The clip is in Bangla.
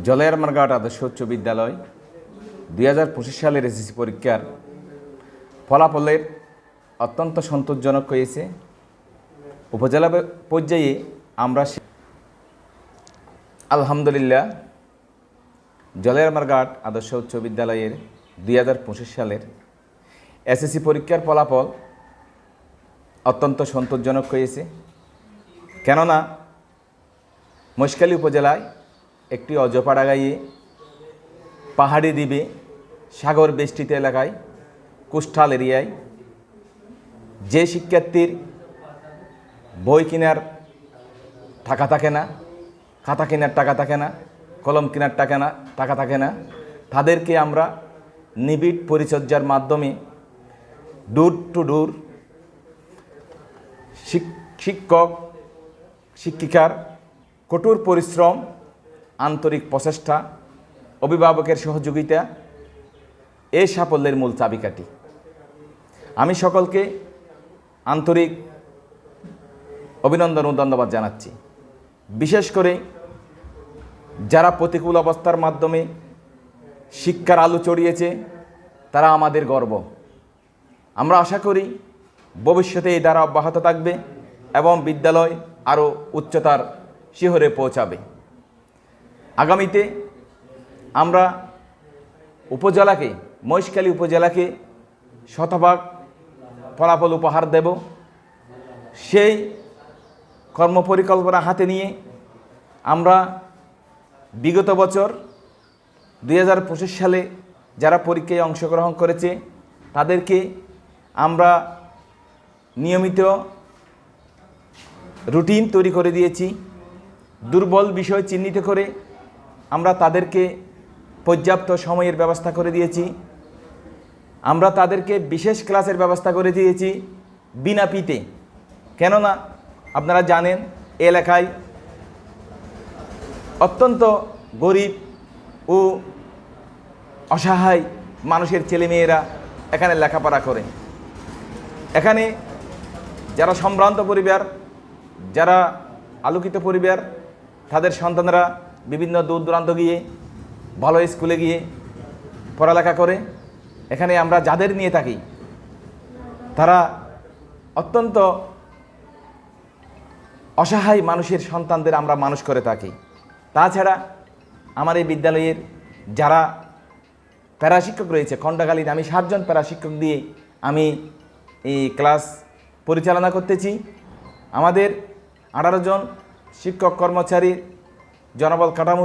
জলেয়ারমারঘাট আদর্শ উচ্চ বিদ্যালয় 2025 সালের এসএসসি পরীক্ষার ফলাফলের অত্যন্ত সন্তোষজনক হয়েছে। উপজেলা পর্যায়ে আমরা আলহামদুলিল্লাহ জলেয়ারমারঘাট আদর্শ উচ্চ বিদ্যালয়ের 2025 সালের এসএসসি পরীক্ষার ফলাফল অত্যন্ত সন্তোষজনক হয়েছে। কেননা মহেশখালী উপজেলায় একটি অজপাড়াগাঁয়ে পাহাড়ি দ্বীপে সাগর বেষ্টিত এলাকায় কোস্টাল এরিয়ায় যে শিক্ষার্থীর বই কেনার টাকা থাকে না, খাতা কেনার টাকা থাকে না, কলম কেনার টাকা থাকে না, তাদেরকে আমরা নিবিড় পরিচর্যার মাধ্যমে ডোর টু ডোর শিক্ষক শিক্ষিকার কঠোর পরিশ্রম, আন্তরিক প্রচেষ্টা, অভিভাবকের সহযোগিতা এই সাফল্যের মূল চাবিকাঠি। আমি সকলকে আন্তরিক অভিনন্দন ও ধন্যবাদ জানাচ্ছি। বিশেষ করে যারা প্রতিকূল অবস্থার মাধ্যমে শিক্ষার আলো ছড়িয়েছে তারা আমাদের গর্ব। আমরা আশা করি ভবিষ্যতে এই ধারা অব্যাহত থাকবে এবং বিদ্যালয় আরও উচ্চতার শিখরে পৌঁছাবে। আগামীতে আমরা উপজেলাকে, মহেশখালী উপজেলাকে শতভাগ ফলাফল উপহার দেব। সেই কর্মপরিকল্পনা হাতে নিয়ে আমরা বিগত বছর 2025 সালে যারা পরীক্ষায় অংশগ্রহণ করেছে তাদেরকে আমরা নিয়মিত রুটিন তৈরি করে দিয়েছি। দুর্বল বিষয় চিহ্নিত করে আমরা তাদেরকে পর্যাপ্ত সময়ের ব্যবস্থা করে দিয়েছি। আমরা তাদেরকে বিশেষ ক্লাসের ব্যবস্থা করে দিয়েছি বিনা ফিতে। কেননা আপনারা জানেন এলাকায় অত্যন্ত গরিব ও অসহায় মানুষের ছেলেমেয়েরা এখানে লেখাপড়া করে। এখানে যারা সম্ভ্রান্ত পরিবার, যারা আলোকিত পরিবার, তাদের সন্তানরা বিভিন্ন দূর দূরান্ত গিয়ে ভালো স্কুলে গিয়ে পড়ালেখা করে। এখানে আমরা যাদের নিয়ে থাকি তারা অত্যন্ত অসহায় মানুষের সন্তানদের আমরা মানুষ করে থাকি। তাছাড়া আমার এই বিদ্যালয়ের যারা প্যারাশিক্ষক রয়েছে খণ্ডকালীন, আমি 7 জন প্যারাশিক্ষক দিয়ে আমি এই ক্লাস পরিচালনা করতেছি। আমাদের 18 জন শিক্ষক কর্মচারীর জনবল কাঠামো